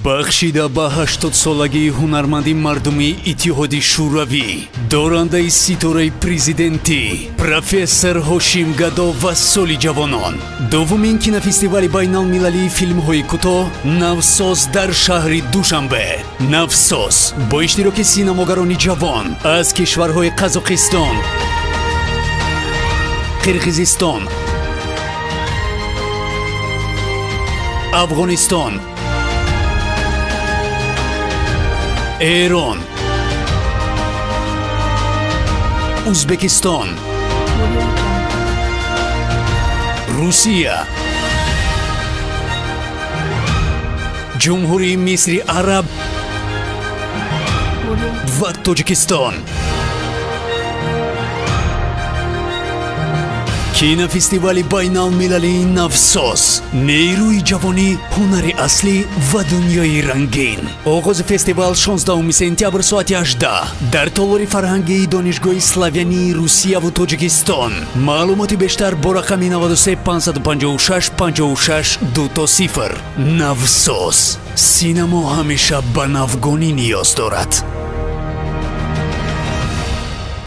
бахшида ба 80-солагии ҳунарманди мардуми Иттиҳоди Шӯравӣ, дорандаи ситораи президентӣ профессор Ҳошим Гадо ва Соли ҷавонон. Дуввумин кинофестивали байналмилалии филмҳои кӯтоҳ «Навсос» дар шаҳри Душанбе. «Навсос» бо иштироки синамогарони ҷавон аз кишварҳои Қазоқистон, Қирғизистон, Афғонистон, Эрон, Ӯзбекистон, Русия, Ҷумҳурии Мисри Араб ва Тоҷикистон. кинофестивали байналмилалии «Навсос» нейрӯи ҷавонӣ, ҳунари аслӣ ва дунёи рангин. оғози фестивал 16 сентябр соати 18 дар толори фарҳангии донишгоҳи славянии Русияву Тоҷикистон. маълумоти бештар бо рақами 93 556 56 20. «Навсос» синамо ҳамеша ба навгонӣ ниёз дорад.